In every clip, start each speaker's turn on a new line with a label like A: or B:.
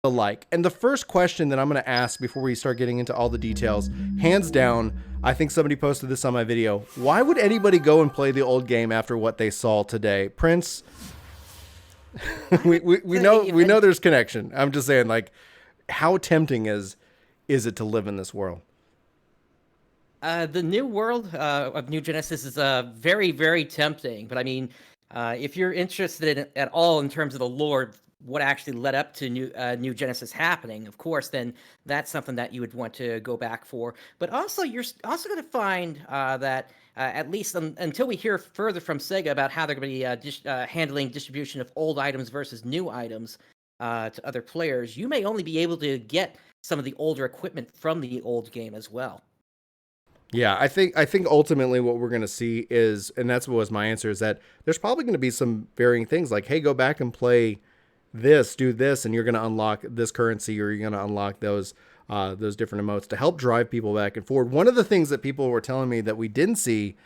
A: alike. And the first question that I'm going to ask before we start getting into all the details, hands down, I think somebody posted this on my video. Why would anybody go and play the old game after what they saw today? Prince,
B: I would
A: we
B: say
A: know there's connection. I'm just saying, like, how tempting is it to live in this world?
B: the new world of New Genesis is very, very tempting. But I mean, if you're interested at all in terms of the lore, what actually led up to New Genesis happening, of course, then that's something that you would want to go back for. But also, you're also going to find that at least until we hear further from Sega about how they're going to be handling distribution of old items versus new items to other players, you may only be able to get some of the older equipment from the old game as well.
A: Yeah, I think ultimately what we're going to see is, and that's what was my answer, is that there's probably going to be some varying things like, hey, go back and play this, do this, and you're going to unlock this currency, or you're going to unlock those different emotes to help drive people back and forward. One of the things that people were telling me that we didn't see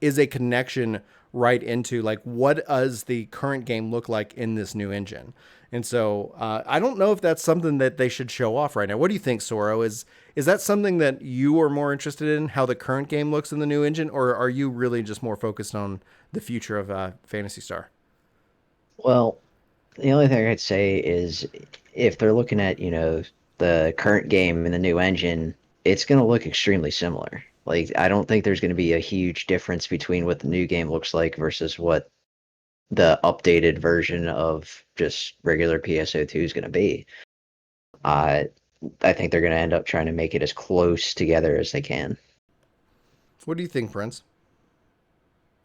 A: is a connection right into, like, what does the current game look like in this new engine. And so I don't know if that's something that they should show off right now. What do you think, Soro? Is that something that you are more interested in, how the current game looks in the new engine, or are you really just more focused on the future of Fantasy Star?
C: Well, the only thing I'd say is if they're looking at, the current game and the new engine, it's going to look extremely similar. Like, I don't think there's going to be a huge difference between what the new game looks like versus what the updated version of just regular PSO2 is going to be. Uh, I think they're going to end up trying to make it as close together as they can.
A: What do you think, Prince?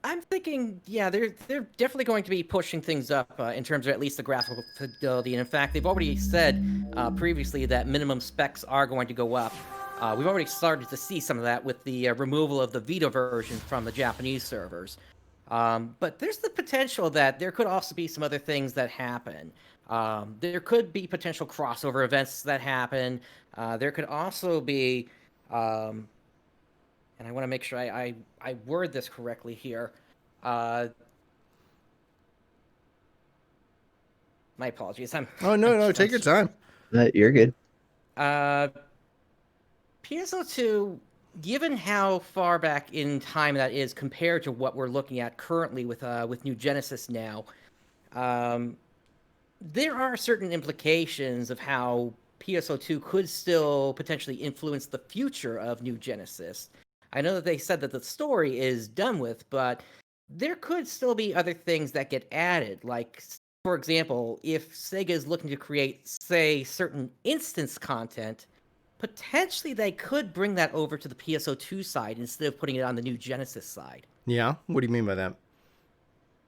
B: I'm thinking, yeah, they're definitely going to be pushing things up in terms of at least the graphical fidelity. And in fact, they've already said previously that minimum specs are going to go up. We've already started to see some of that with the removal of the Vita version from the Japanese servers. But there's the potential that there could also be some other things that happen. There could be potential crossover events that happen. There could also be and I want to make sure I word this correctly here. Uh, my apologies.
A: Oh,
B: I'm,
A: no, no, take your time.
C: You're good.
B: uh, PSO2, given how far back in time that is compared to what we're looking at currently with New Genesis now, um, there are certain implications of how PSO2 could still potentially influence the future of New Genesis. I know that they said that the story is done with, but there could still be other things that get added. Like, for example, if Sega is looking to create, say, certain instance content, potentially they could bring that over to the PSO2 side instead of putting it on the New Genesis side.
A: Yeah, what do you mean by that?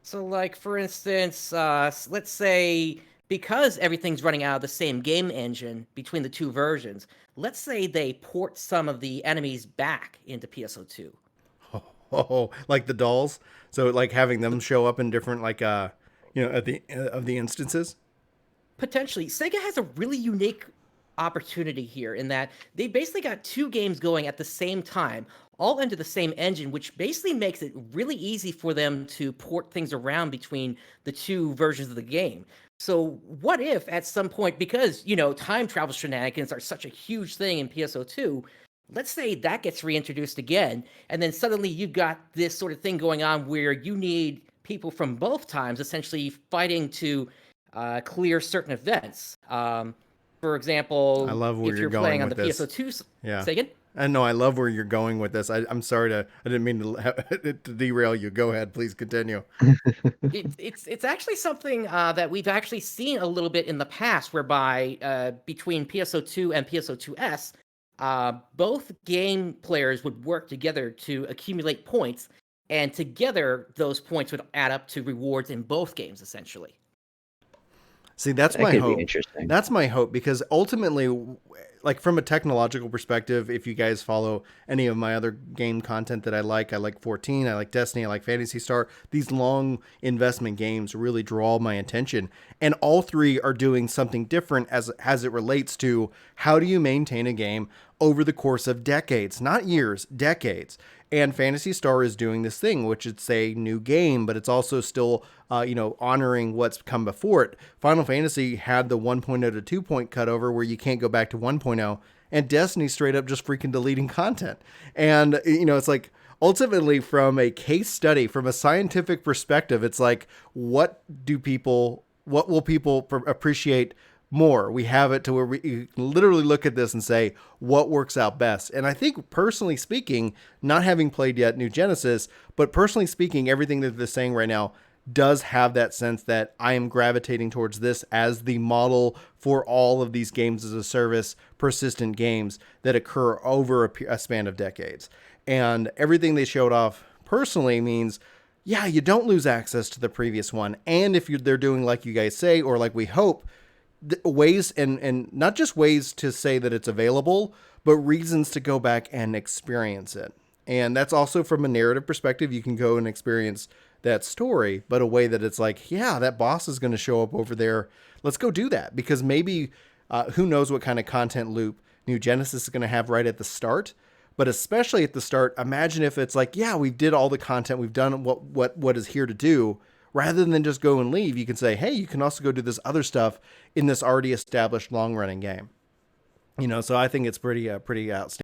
B: So, like, for instance, let's say because everything's running out of the same game engine between the two versions, let's say they port some of the enemies back into PSO2.
A: Oh, like the dolls. So like having them show up in different, like, at the of the instances.
B: Potentially, Sega has a really unique opportunity here in that they basically got two games going at the same time, all under the same engine, which basically makes it really easy for them to port things around between the two versions of the game. So, what if at some point, because, time travel shenanigans are such a huge thing in PSO2, let's say that gets reintroduced again, and then suddenly you've got this sort of thing going on where you need people from both times essentially fighting to clear certain events. For
A: I
B: example,
A: love where
B: if
A: you're
B: you're playing
A: going
B: on
A: with
B: the
A: this.
B: PSO2,
A: Yeah.
B: say again?
A: I know. I love where you're going with this. I'm sorry I didn't mean to derail you. Go ahead. Please continue.
B: It's actually something that we've actually seen a little bit in the past, whereby between PSO2 and PSO2S, both game players would work together to accumulate points, and together those points would add up to rewards in both games, essentially.
A: See, that's
C: That
A: my
C: could be
A: hope.
C: interesting.
A: That's my hope because ultimately, like from a technological perspective, if you guys follow any of my other game content that I like 14, I like Destiny, I like Fantasy Star. These long investment games really draw my attention, and all three are doing something different as it relates to how do you maintain a game over the course of decades, not years, decades. And Phantasy Star is doing this thing, which it's a new game, but it's also still, honoring what's come before it. Final Fantasy had the 1.0 to 2.0 cutover where you can't go back to 1.0, and Destiny straight up just freaking deleting content. And, it's like, ultimately, from a case study, from a scientific perspective, it's like, what will people appreciate more? We have it to where we literally look at this and say what works out best. And I think, personally speaking, not having played yet New Genesis, but personally speaking, everything that they're saying right now does have that sense that I am gravitating towards this as the model for all of these games as a service, persistent games that occur over a span of decades. And everything they showed off personally means, yeah, you don't lose access to the previous one. And if they're doing like you guys say, or like we hope, ways and not just ways to say that it's available, but reasons to go back and experience it. And that's also from a narrative perspective. You can go and experience that story, but a way that it's like, yeah, that boss is going to show up over there. Let's go do that, because maybe who knows what kind of content loop New Genesis is going to have right at the start. But especially at the start, imagine if it's like, yeah, we did all the content, we've done what is here to do. Rather than just go and leave, you can say, hey, you can also go do this other stuff in this already established long running game. So I think it's pretty outstanding.